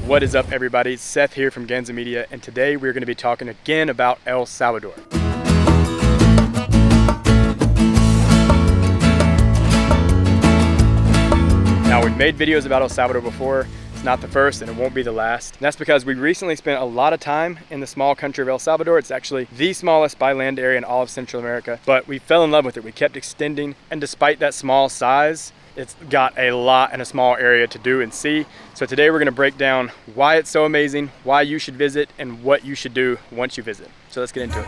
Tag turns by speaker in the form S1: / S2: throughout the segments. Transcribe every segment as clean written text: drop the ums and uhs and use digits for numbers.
S1: What is up, everybody? Seth here from Ganza Media, and today we're going to be talking again about El Salvador. Now, we've made videos about El Salvador before. It's not the first and it won't be the last. And that's because we recently spent a lot of time in the small country of El Salvador. It's actually the smallest by land area in all of Central America, but we fell in love with it. We kept extending, and despite that small size, it's got a lot in a small area to do and see. So today we're gonna break down why it's so amazing, why you should visit, and what you should do once you visit. So let's get into it.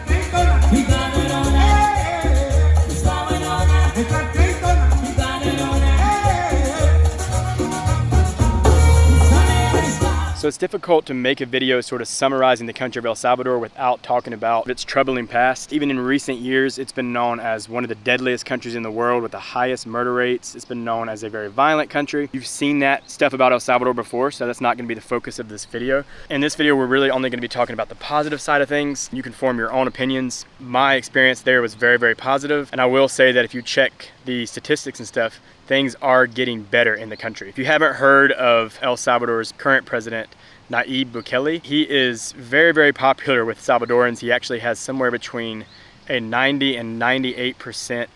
S1: So it's difficult to make a video sort of summarizing the country of El Salvador without talking about its troubling past. Even in recent years, it's been known as one of the deadliest countries in the world with the highest murder rates. It's been known as a very violent country. You've seen that stuff about El Salvador before, so that's not going to be the focus of this video. In this video, we're really only going to be talking about the positive side of things. You can form your own opinions. My experience there was very, very positive, and I will say that if you check the statistics and stuff, things are getting better in the country. If you haven't heard of El Salvador's current president, Nayib Bukele, he is very, very popular with Salvadorans. He actually has somewhere between a 90 and 98%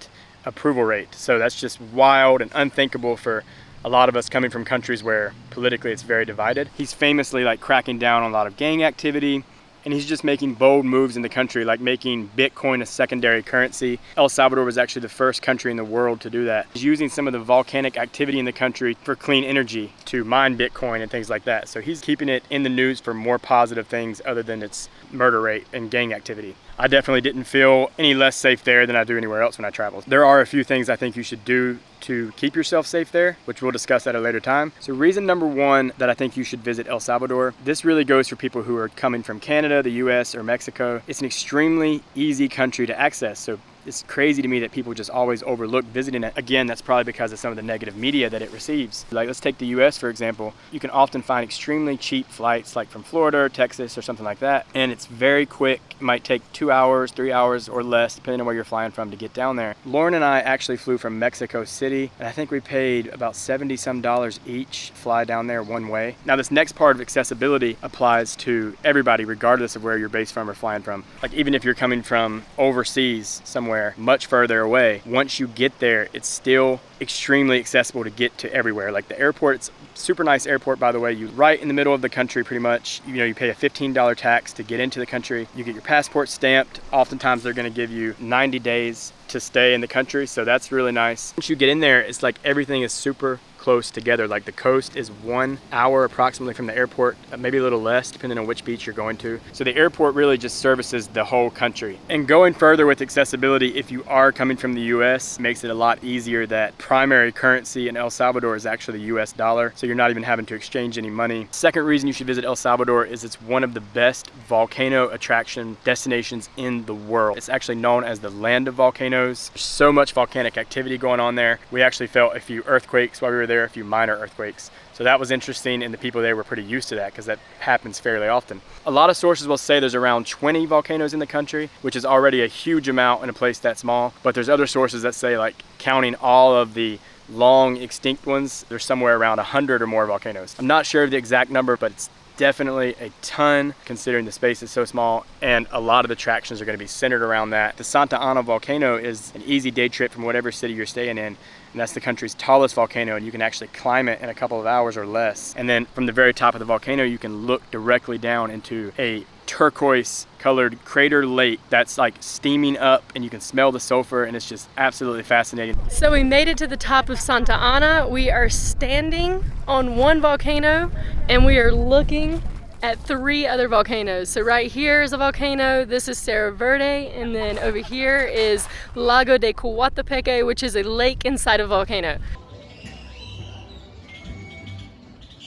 S1: approval rate. So that's just wild and unthinkable for a lot of us coming from countries where politically it's very divided. He's famously cracking down on a lot of gang activity, and he's just making bold moves in the country, like making Bitcoin a secondary currency. El Salvador was actually the first country in the world to do that. He's using some of the volcanic activity in the country for clean energy to mine Bitcoin and things like that. So he's keeping it in the news for more positive things other than its murder rate and gang activity. I definitely didn't feel any less safe there than I do anywhere else when I travel. There are a few things I think you should do to keep yourself safe there, which we'll discuss at a later time. So reason number one that I think you should visit El Salvador, this really goes for people who are coming from Canada, the US, or Mexico. It's an extremely easy country to access. So it's crazy to me that people just always overlook visiting it. Again, that's probably because of some of the negative media that it receives. Like, let's take the US, for example. You can often find extremely cheap flights like from Florida or Texas or something like that. And it's very quick. It might take 2 hours, 3 hours or less, depending on where you're flying from to get down there. Lauren and I actually flew from Mexico City, and I think we paid about $70 some each fly down there one way. Now, this next part of accessibility applies to everybody, regardless of where you're based from or flying from. Like, even if you're coming from overseas somewhere much further away, once you get there, it's still extremely accessible to get to everywhere. Like the airport, it's a super nice airport, by the way. You right in the middle of the country, pretty much. You pay a $15 tax to get into the country. You get your passport stamped. Oftentimes they're going to give you 90 days to stay in the country, so that's really nice. Once you get in there, it's like everything is super close together. Like the coast is 1 hour approximately from the airport, maybe a little less depending on which beach you're going to. So the airport really just services the whole country. And going further with accessibility, if you are coming from the US, makes it a lot easier that primary currency in El Salvador is actually the US dollar, so you're not even having to exchange any money. Second reason you should visit El Salvador is it's one of the best volcano attraction destinations in the world. It's actually known as the land of volcanoes. There's so much volcanic activity going on there. We actually felt a few earthquakes while we were there, a few minor earthquakes. So that was interesting, and the people there were pretty used to that because that happens fairly often. A lot of sources will say there's around 20 volcanoes in the country, which is already a huge amount in a place that small. But there's other sources that say, like, counting all of the long extinct ones, there's somewhere around 100 or more volcanoes. I'm not sure of the exact number, but it's definitely a ton considering the space is so small, and a lot of the attractions are going to be centered around that. The Santa Ana volcano is an easy day trip from whatever city you're staying in, and that's the country's tallest volcano, and you can actually climb it in a couple of hours or less. And then from the very top of the volcano, you can look directly down into a turquoise colored crater lake that's like steaming up, and you can smell the sulfur, and it's just absolutely fascinating.
S2: So we made it to the top of Santa Ana. We are standing on one volcano and we are looking at 3 other volcanoes. So right here is a volcano, this is Cerro Verde, and then over here is Lago de Coatepeque, which is a lake inside a volcano.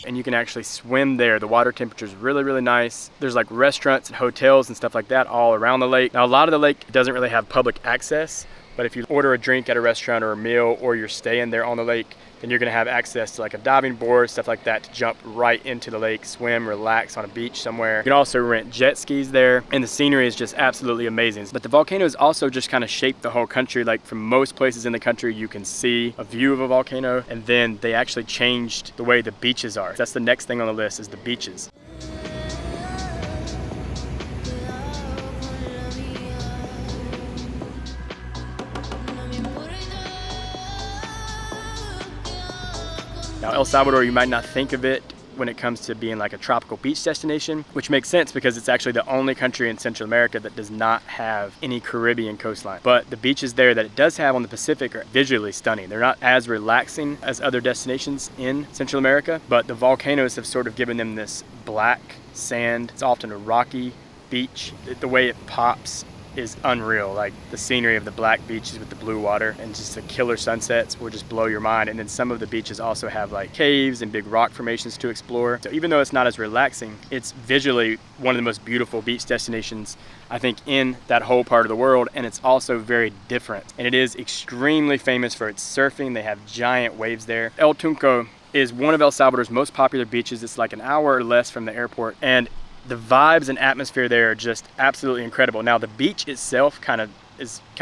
S1: And you can actually swim there. The water temperature is really, really nice. There's like restaurants and hotels and stuff like that all around the lake. Now, a lot of the lake doesn't really have public access, but if you order a drink at a restaurant or a meal, or you're staying there on the lake, then you're gonna have access to like a diving board, stuff like that, to jump right into the lake, swim, relax on a beach somewhere. You can also rent jet skis there, and the scenery is just absolutely amazing. But the volcanoes also just kind of shape the whole country. Like from most places in the country, you can see a view of a volcano, and then they actually changed the way the beaches are. That's the next thing on the list, is the beaches. Now, El Salvador, you might not think of it when it comes to being like a tropical beach destination, which makes sense because it's actually the only country in Central America that does not have any Caribbean coastline. But the beaches there that it does have on the Pacific are visually stunning. They're not as relaxing as other destinations in Central America, but the volcanoes have sort of given them this black sand. It's often a rocky beach. The way it pops is unreal. Like the scenery of the black beaches with the blue water and just the killer sunsets will just blow your mind. And then some of the beaches also have like caves and big rock formations to explore. So even though it's not as relaxing, it's visually one of the most beautiful beach destinations, I think, in that whole part of the world. And it's also very different. And it is extremely famous for its surfing. They have giant waves there. El Tunco is one of El Salvador's most popular beaches. It's like an hour or less from the airport. And the vibes and atmosphere there are just absolutely incredible. Now the beach itself kind of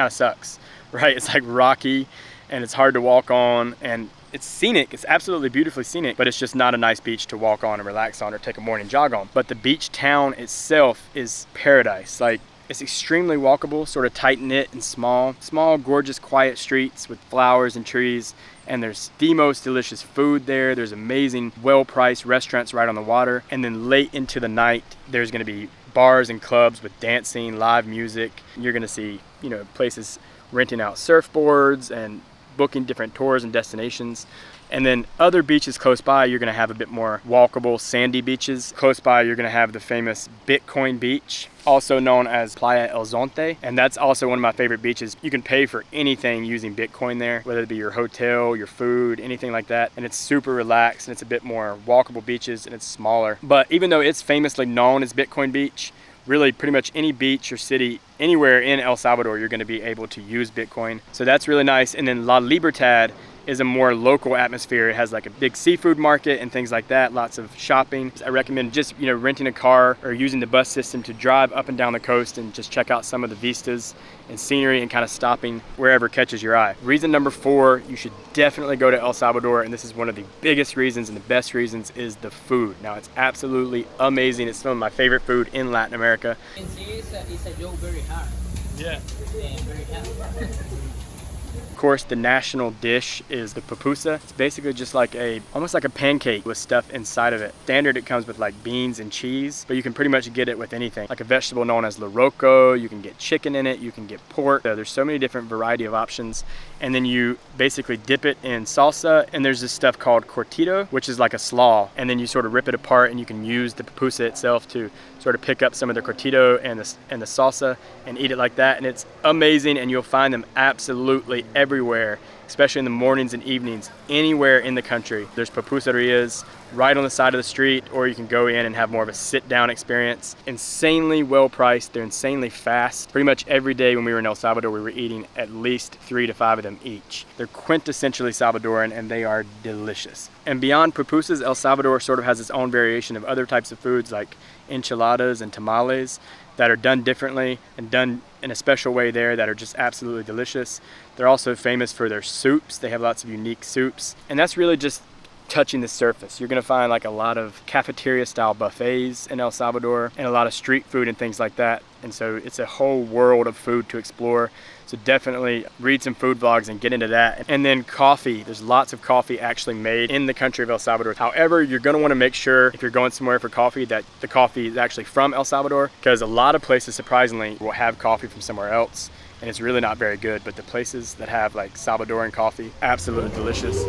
S1: sucks, right? It's like rocky and it's hard to walk on, and it's scenic. It's absolutely beautifully scenic, but it's just not a nice beach to walk on and relax on or take a morning jog on. But the beach town itself is paradise. Like, it's extremely walkable, sort of tight knit and small, gorgeous, quiet streets with flowers and trees. And there's the most delicious food there. There's amazing, well-priced restaurants right on the water. And then late into the night, there's gonna be bars and clubs with dancing, live music. You're gonna see, you know, places renting out surfboards and booking different tours and destinations. And then other beaches close by, you're gonna have a bit more walkable, sandy beaches. Close by, you're gonna have the famous Bitcoin Beach, also known as Playa El Zonte. And that's also one of my favorite beaches. You can pay for anything using Bitcoin there, whether it be your hotel, your food, anything like that. And it's super relaxed, and it's a bit more walkable beaches, and it's smaller. But even though it's famously known as Bitcoin Beach, really pretty much any beach or city anywhere in El Salvador, you're gonna be able to use Bitcoin. So that's really nice. And then La Libertad is a more local atmosphere. It has like a big seafood market and things like that, lots of shopping. I recommend just, you know, renting a car or using the bus system to drive up and down the coast and just check out some of the vistas and scenery and kind of stopping wherever catches your eye. Reason number 4, you should definitely go to El Salvador, and this is one of the biggest reasons and the best reasons, is the food. Now, it's absolutely amazing. It's some of my favorite food in Latin America.
S3: It's a joke very hard.
S1: Yeah.
S3: And very hard.
S1: Of course, the national dish is the pupusa. It's basically just like almost like a pancake with stuff inside of it. Standard, it comes with like beans and cheese, but you can pretty much get it with anything. Like a vegetable known as loroco, you can get chicken in it, you can get pork. There's so many different variety of options. And then you basically dip it in salsa, and there's this stuff called cortito, which is like a slaw. And then you sort of rip it apart, and you can use the pupusa itself to sort of pick up some of the cortito and the salsa and eat it like that. And it's amazing, and you'll find them absolutely everywhere, especially in the mornings and evenings, anywhere in the country. There's pupuserias right on the side of the street, or you can go in and have more of a sit-down experience. Insanely well priced, they're insanely fast. Pretty much every day when we were in El Salvador, we were eating at least 3 to 5 of them each. They're quintessentially Salvadoran, and they are delicious. And beyond pupusas, El Salvador sort of has its own variation of other types of foods like enchiladas and tamales that are done differently and done in a special way there that are just absolutely delicious. They're also famous for their soups. They have lots of unique soups, and that's really just touching the surface. You're gonna find like a lot of cafeteria style buffets in El Salvador and a lot of street food and things like that. And so it's a whole world of food to explore. So definitely read some food vlogs and get into that. And then coffee, there's lots of coffee actually made in the country of El Salvador. However, you're gonna wanna make sure if you're going somewhere for coffee that the coffee is actually from El Salvador, because a lot of places surprisingly will have coffee from somewhere else, and it's really not very good. But the places that have like Salvadoran coffee, absolutely delicious.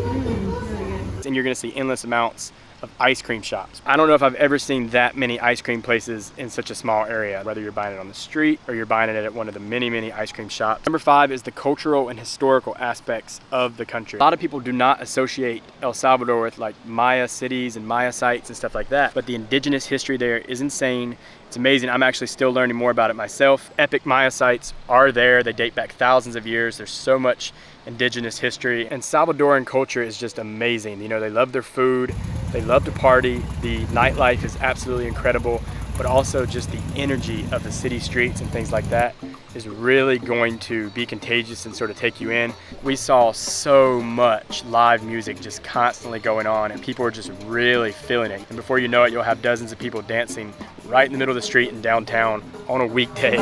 S1: And you're gonna see endless amounts of ice cream shops. I don't know if I've ever seen that many ice cream places in such a small area, whether you're buying it on the street or you're buying it at one of the many ice cream shops. Number 5 is the cultural and historical aspects of the country. A lot of people do not associate El Salvador with like Maya cities and Maya sites and stuff like that, but the indigenous history there is insane. It's amazing. I'm actually still learning more about it myself. Epic Maya sites are there. They date back thousands of years. There's so much indigenous history. And Salvadoran culture is just amazing. You know, they love their food, they love to party, the nightlife is absolutely incredible, but also just the energy of the city streets and things like that is really going to be contagious and sort of take you in. We saw so much live music just constantly going on, and people are just really feeling it. And before you know it, you'll have dozens of people dancing right in the middle of the street in downtown on a weekday.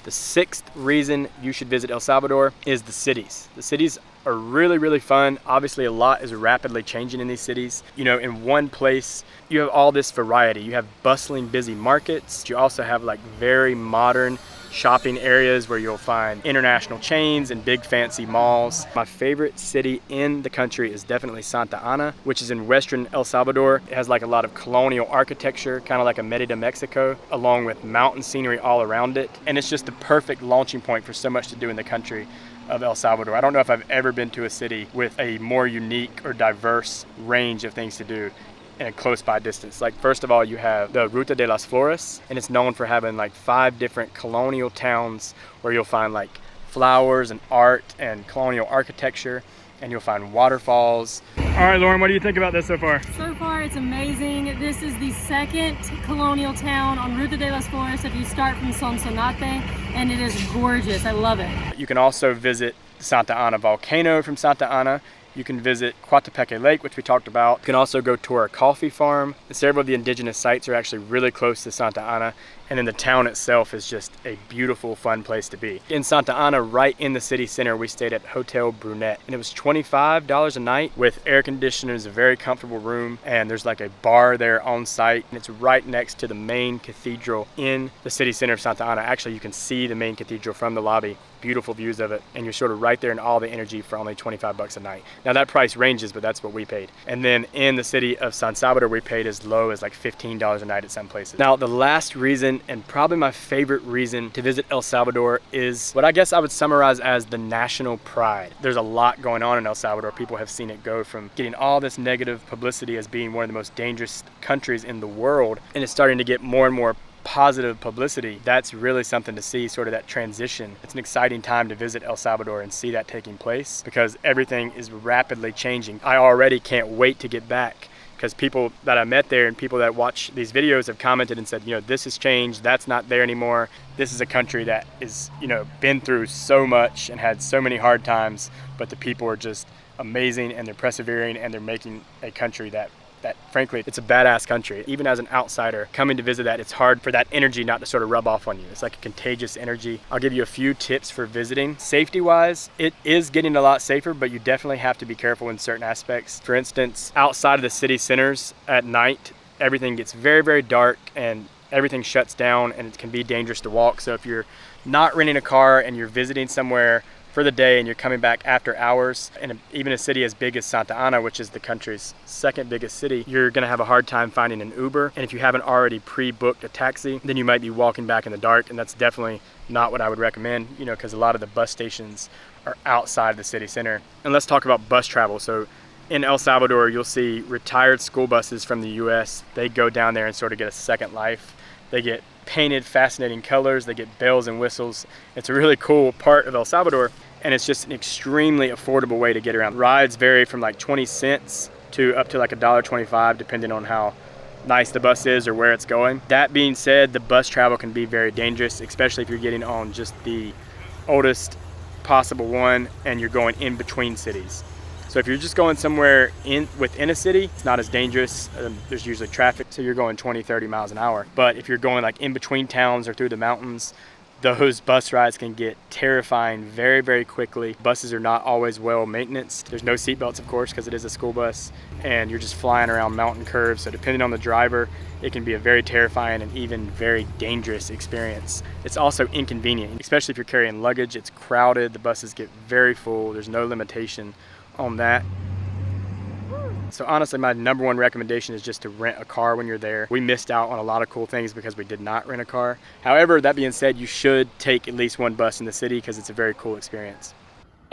S1: The sixth reason you should visit El Salvador is the cities. The cities are really, really fun. Obviously, a lot is rapidly changing in these cities. You know, in one place, you have all this variety. You have bustling, busy markets. You also have like very modern shopping areas where you'll find international chains and big fancy malls. My favorite city in the country is definitely Santa Ana, which is in western El Salvador. It has like a lot of colonial architecture, kind of like a Merida, Mexico, along with mountain scenery all around it. And it's just the perfect launching point for so much to do in the country of El Salvador. I don't know if I've ever been to a city with a more unique or diverse range of things to do in a close by distance. Like, first of all, you have the Ruta de las Flores, and it's known for having like 5 different colonial towns where you'll find like flowers and art and colonial architecture, and you'll find waterfalls. All right, Lauren, what do you think about this so far?
S2: So far, it's amazing. This is the second colonial town on Ruta de las Flores if you start from Sonsonate, and it is gorgeous. I love it.
S1: You can also visit the Santa Ana volcano from Santa Ana. You can visit Coatepeque Lake, which we talked about. You can also go tour a coffee farm. Several of the indigenous sites are actually really close to Santa Ana, and then the town itself is just a beautiful, fun place to be. In Santa Ana, right in the city center, we stayed at Hotel Brunette, and it was $25 a night with air conditioners, a very comfortable room, and there's like a bar there on site, and it's right next to the main cathedral in the city center of Santa Ana. Actually, you can see the main cathedral from the lobby. Beautiful views of it, and you're sort of right there in all the energy for only 25 bucks a night. Now that price ranges, but that's what we paid. And then in the city of San Salvador, we paid as low as like $15 a night at some places. Now the last reason, and probably my favorite reason to visit El Salvador, is what I guess I would summarize as the national pride. There's a lot going on in El Salvador. People have seen it go from getting all this negative publicity as being one of the most dangerous countries in the world, and it's starting to get more and more positive publicity. That's really something to see, sort of that transition. It's an exciting time to visit El Salvador and see that taking place because everything is rapidly changing. I already can't wait to get back because people that I met there and people that watch these videos have commented and said, you know, this has changed, that's not there anymore. This is a country that is, you know, been through so much and had so many hard times, but the people are just amazing and they're persevering and they're making a country that frankly, it's a badass country. Even as an outsider coming to visit that, it's hard for that energy not to sort of rub off on you. It's like a contagious energy. I'll give you a few tips for visiting. Safety wise, it is getting a lot safer, but you definitely have to be careful in certain aspects. For instance, outside of the city centers at night, everything gets very, very dark and everything shuts down and it can be dangerous to walk. So if you're not renting a car and you're visiting somewhere for the day and you're coming back after hours, and even a city as big as Santa Ana, which is the country's second biggest city, you're gonna have a hard time finding an Uber. And if you haven't already pre-booked a taxi, then you might be walking back in the dark, and that's definitely not what I would recommend, you know, because a lot of the bus stations are outside the city center. And let's talk about bus travel. So in El Salvador, you'll see retired school buses from the US. They go down there and sort of get a second life. They get painted fascinating colors, they get bells and whistles. It's a really cool part of El Salvador, and it's just an extremely affordable way to get around. Rides vary from like 20 cents to up to like $1.25 depending on how nice the bus is or where it's going. That being said, the bus travel can be very dangerous, especially if you're getting on just the oldest possible one and you're going in between cities. So if you're just going somewhere within a city, it's not as dangerous. There's usually traffic, so you're going 20, 30 miles an hour. But if you're going like in between towns or through the mountains, those bus rides can get terrifying very, very quickly. Buses are not always well maintained. There's no seatbelts, of course, because it is a school bus, and you're just flying around mountain curves. So depending on the driver, it can be a very terrifying and even very dangerous experience. It's also inconvenient, especially if you're carrying luggage. It's crowded, the buses get very full. There's no limitation on that. So honestly, my number one recommendation is just to rent a car when you're there. We missed out on a lot of cool things because we did not rent a car. However, that being said, you should take at least one bus in the city because it's a very cool experience.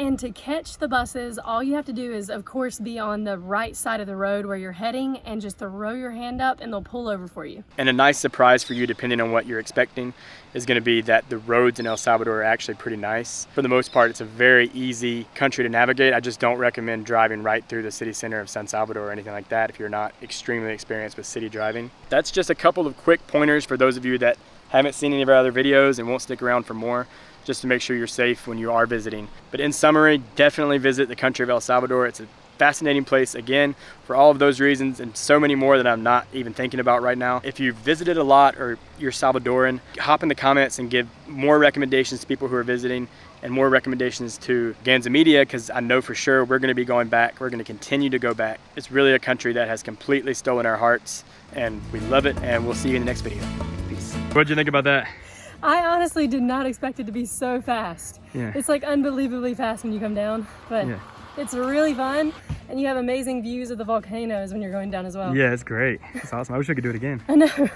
S2: And to catch the buses, all you have to do is, of course, be on the right side of the road where you're heading and just throw your hand up and they'll pull over for you.
S1: And a nice surprise for you, depending on what you're expecting, is going to be that the roads in El Salvador are actually pretty nice. For the most part, it's a very easy country to navigate. I just don't recommend driving right through the city center of San Salvador or anything like that if you're not extremely experienced with city driving. That's just a couple of quick pointers for those of you that haven't seen any of our other videos and won't stick around for more, just to make sure you're safe when you are visiting. But in summary, definitely visit the country of El Salvador. It's a fascinating place, again, for all of those reasons and so many more that I'm not even thinking about right now. If you've visited a lot or you're Salvadoran, hop in the comments and give more recommendations to people who are visiting and more recommendations to Ganza Media, because I know for sure we're going to be going back. We're going to continue to go back. It's really a country that has completely stolen our hearts, and we love it, and we'll see you in the next video. Peace. What'd you think about that?
S2: I honestly did not expect it to be so fast.
S1: Yeah.
S2: It's like unbelievably fast when you come down, but
S1: Yeah.
S2: it's really fun, and you have amazing views of the volcanoes when you're going down as well.
S1: Yeah, it's great. It's awesome. I wish I could do it again.
S2: I know.